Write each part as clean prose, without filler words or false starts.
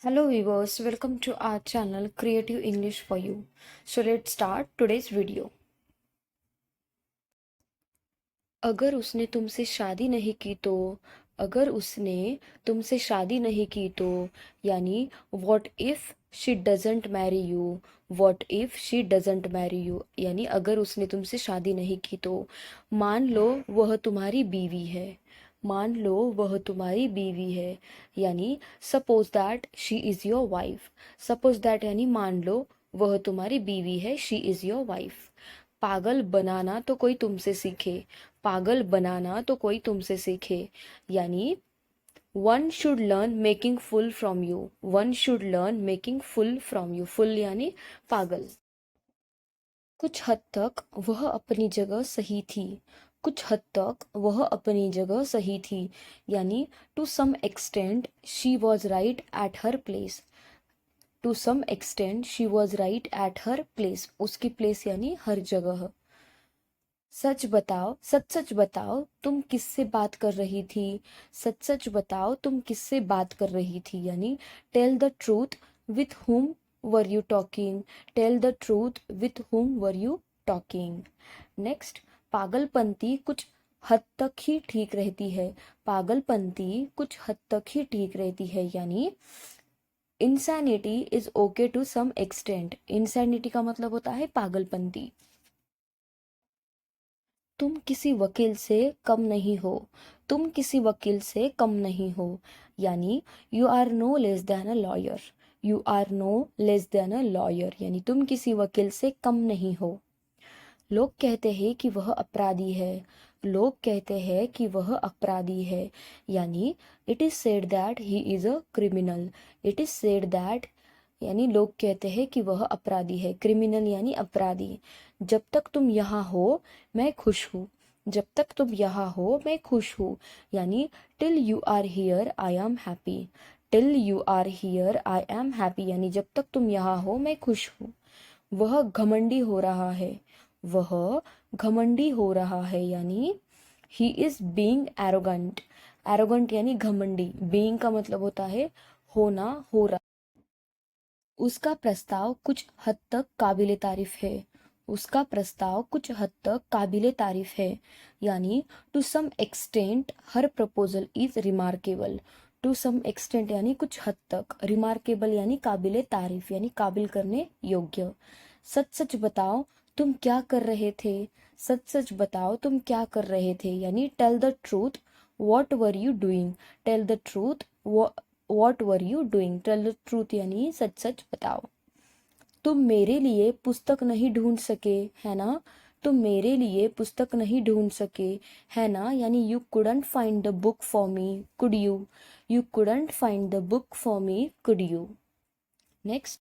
Hello viewers, welcome to our channel Creative English for You. So let's start today's video. अगर उसने तुमसे शादी नहीं की तो अगर उसने तुमसे शादी नहीं की तो यानी what if she doesn't marry you, what if she doesn't marry you यानी अगर उसने तुमसे शादी नहीं की तो मान लो वह तुम्हारी बीवी है, मान लो वह तुम्हारी बीवी है यानी suppose that she is your wife, suppose that यानी मान लो वह तुम्हारी बीवी है, शी इज योर वाइफ। पागल बनाना तो कोई तुमसे सीखे, पागल बनाना तो कोई तुमसे सीखे यानी one should learn making full from you, one should learn making full from you, full यानी पागल। कुछ हद तक वह अपनी जगह सही थी, कुछ हद तक वह अपनी जगह सही थी यानी to some extent she was right at her place, to some extent she was right at her place, उसकी प्लेस यानी हर जगह। सच बताओ, सच सच बताओ तुम किससे बात कर रही थी, सच सच बताओ तुम किससे बात कर रही थी यानी tell the truth with whom were you talking, tell the truth with whom were you talking. Next, पागलपंती कुछ हद तक ही ठीक रहती है, पागलपंती कुछ हद तक ही ठीक रहती है यानी insanity is okay to some extent, insanity का मतलब होता है पागलपंती। तुम किसी वकील से कम नहीं हो, तुम किसी वकील से कम नहीं हो यानी you are no less than a lawyer, you are no less than a lawyer यानी तुम किसी वकील से कम नहीं हो। लोग कहते हैं कि वह अपराधी है, लोग कहते हैं कि वह अपराधी है यानी it is said that he is a criminal, it is said that यानी लोग कहते हैं कि वह अपराधी है, क्रिमिनल यानी अपराधी। जब तक तुम यहाँ हो मैं खुश हूँ, जब तक तुम यहाँ हो मैं खुश हूँ यानी till you are here I am happy, till you are here I am happy यानी जब तक तुम यहाँ हो मैं खुश हूँ। वह घमंडी हो रहा है, वह घमंडी हो रहा है यानी he is being arrogant, arrogant यानी घमंडी, बीइंग का मतलब होता है होना, हो रहा। उसका प्रस्ताव कुछ हद तक काबिले तारीफ है, उसका प्रस्ताव कुछ हद तक काबिले तारीफ है यानी to some extent her proposal is remarkable, to some extent यानी कुछ हद तक, रिमार्केबल यानी काबिले तारीफ यानी काबिल करने योग्य। सच सच बताओ तुम क्या कर रहे थे, सच सच बताओ तुम क्या कर रहे थे यानी tell the truth what were you doing, tell the truth what were you doing, tell the truth यानी सच सच बताओ। तुम मेरे लिए पुस्तक नहीं ढूंढ सके है ना, तुम मेरे लिए पुस्तक नहीं ढूंढ सके है ना यानी you couldn't find the book for me, could you, you couldn't find the book for me, could you. Next,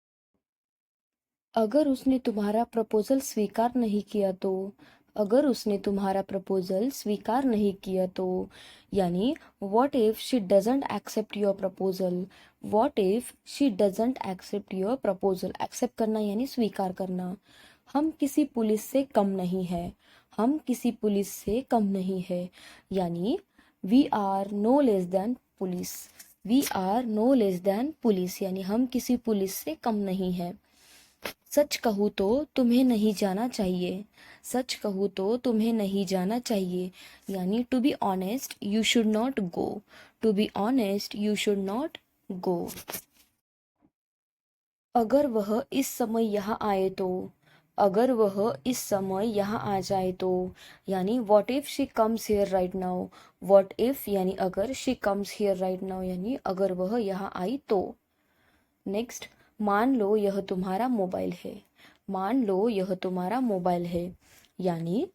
अगर उसने तुम्हारा प्रपोजल स्वीकार नहीं किया तो, अगर उसने तुम्हारा प्रपोजल स्वीकार नहीं किया तो यानी what if she doesn't accept your proposal, what if she doesn't accept your proposal, accept करना यानी स्वीकार करना। हम किसी पुलिस से कम नहीं है, हम किसी पुलिस से कम नहीं है यानी we are no less than police, we are no less than police यानी हम किसी पुलिस से कम नहीं है। सच कहूँ तो तुम्हें नहीं जाना चाहिए, सच कहूँ तो तुम्हें नहीं जाना चाहिए यानी to be honest you should not go, to be honest you should not go. अगर वह इस समय यहाँ आए तो, अगर वह इस समय यहाँ आ जाए तो यानी what if she comes here right now, what if यानी अगर she comes here right now यानी अगर वह यहाँ आई तो। नेक्स्ट, मान लो यह तुम्हारा मोबाइल है, मान लो यह तुम्हारा मोबाइल है यानी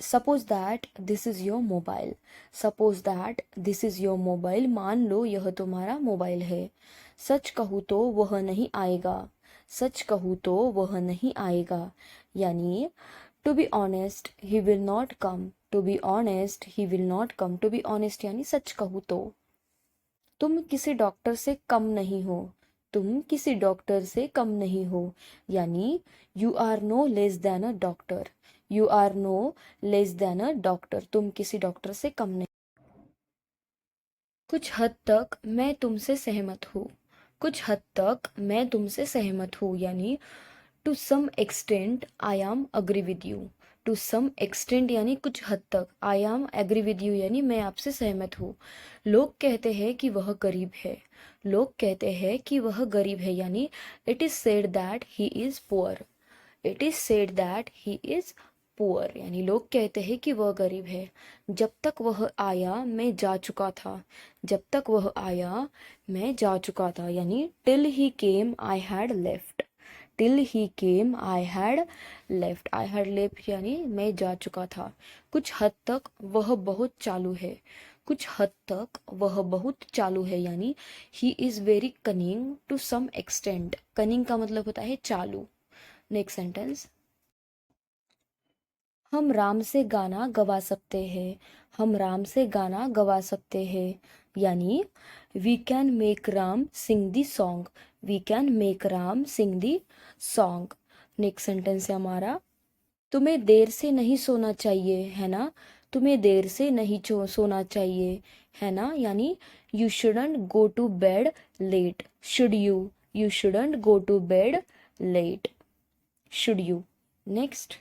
suppose that this is your mobile, suppose that this is your mobile, मान लो यह तुम्हारा मोबाइल है। सच कहूँ तो वह नहीं आएगा, सच कहूँ तो वह नहीं आएगा यानी to be honest he will not come, to be honest he will not come, to be honest यानी सच कहूँ तो। तुम किसी डॉक्टर से कम नहीं हो, तुम किसी डॉक्टर से कम नहीं हो यानी you are no less than a doctor, you are no less than a doctor, तुम किसी डॉक्टर से कम नहीं। कुछ हद तक मैं तुमसे सहमत हूँ, कुछ हद तक मैं तुमसे सहमत हूँ, यानी to some extent I am agree with you. To some extent यानी कुछ हद तक, I am agree with you यानी मैं आपसे सहमत हूँ। लोग कहते हैं कि वह गरीब है। लोग कहते हैं कि वह गरीब है, यानी it is said that he is poor. It is said that he is poor यानी लोग कहते हैं कि वह गरीब है। जब तक वह आया मैं जा चुका था। जब तक वह आया मैं जा चुका था, यानी till he came I had left. Till he came I had left. I had left यानी मैं जा चुका था। कुछ हद तक वह बहुत चालू है। कुछ हद तक वह बहुत चालू है, यानी he is very cunning to some extent. Cunning का मतलब होता है चालू। नेक्स्ट सेंटेंस, हम राम से गाना गवा सकते हैं। हम राम से गाना गवा सकते हैं, यानी we can make Ram Singh the song. We can make Ram Singh the song. Next sentence है हमारा, तुम्हें देर से नहीं सोना चाहिए है ना। तुम्हें देर से नहीं सोना चाहिए है ना, यानी you shouldn't go to bed late. Should you, you shouldn't go to bed late. Should you. Next,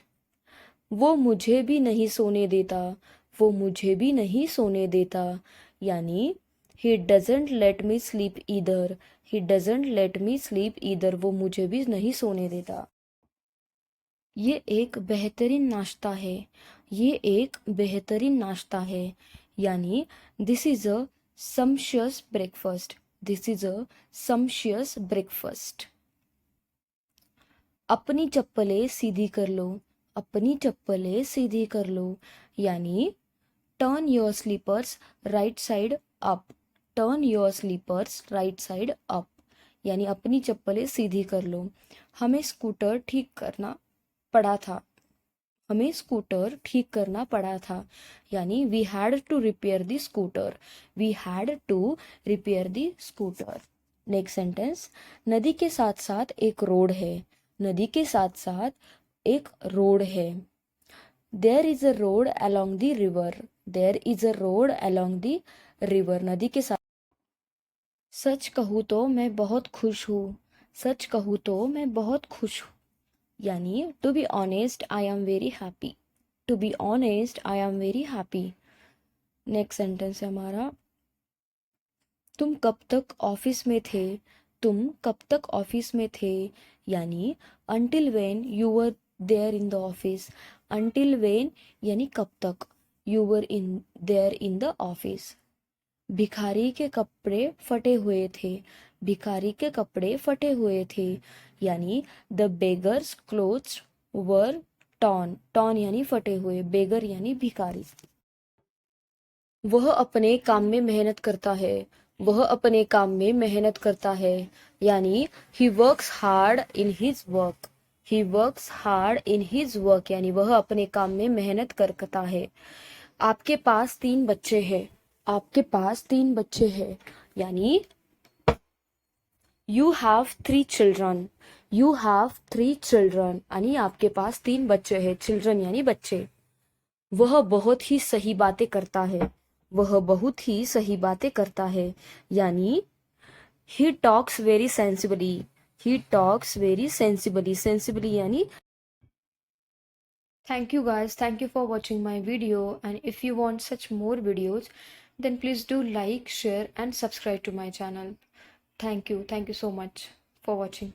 वो मुझे भी नहीं सोने देता। वो मुझे भी नहीं सोने देता, यानी he doesn't let me sleep either. He doesn't let me sleep either. वो मुझे भी नहीं सोने देता। ये एक बेहतरीन नाश्ता है। ये एक बेहतरीन नाश्ता है, यानी this is a सम्शियस breakfast. This is a सम्शियस breakfast. अपनी चप्पलें सीधी कर लो। अपनी चप्पलें सीधी कर लो, यानी turn your slippers right side up. Turn your slippers right side up, यानी अपनी चप्पलें सीधी कर लो। हमें स्कूटर ठीक करना पड़ा था। हमें स्कूटर ठीक करना पड़ा था, यानी we had to repair the scooter. We had to repair the scooter. Next sentence, नदी के साथ साथ एक रोड है। नदी के साथ साथ एक रोड है। There is a road along the river. There is a road along the river. नदी के साथ। सच कहूँ तो मैं बहुत खुश हूँ। सच कहूँ तो मैं बहुत खुश हूँ, यानी to be honest I am very happy. To be honest I am very happy. Next sentence है हमारा, तुम कब तक ऑफिस में थे। तुम कब तक ऑफिस में थे, यानी until when you were there in the office. Until when यानी कब तक, you were in there in the office. भिखारी के कपड़े फटे हुए थे। भिखारी के कपड़े फटे हुए थे, यानी the beggars clothes were torn. Torn यानी फटे हुए, बेगर यानी भिखारी। वह अपने काम में मेहनत करता है। वह अपने काम में मेहनत करता है, यानी he works hard in his work. He works hard in his work, यानी वह अपने काम में मेहनत करता है। आपके पास 3 बच्चे हैं। आपके पास 3 बच्चे हैं, यानी you have 3 children. You have 3 children, यानी आपके पास 3 बच्चे हैं। चिल्ड्रन यानी बच्चे। वह बहुत ही सही बातें करता है। वह बहुत ही सही बातें करता है, यानी he talks very sensibly. He talks very sensibly. Sensibly यानी। Thank you guys. Thank you for watching my video. And if you want such more videos, then please do like, share, and subscribe to my channel. Thank you. Thank you so much for watching.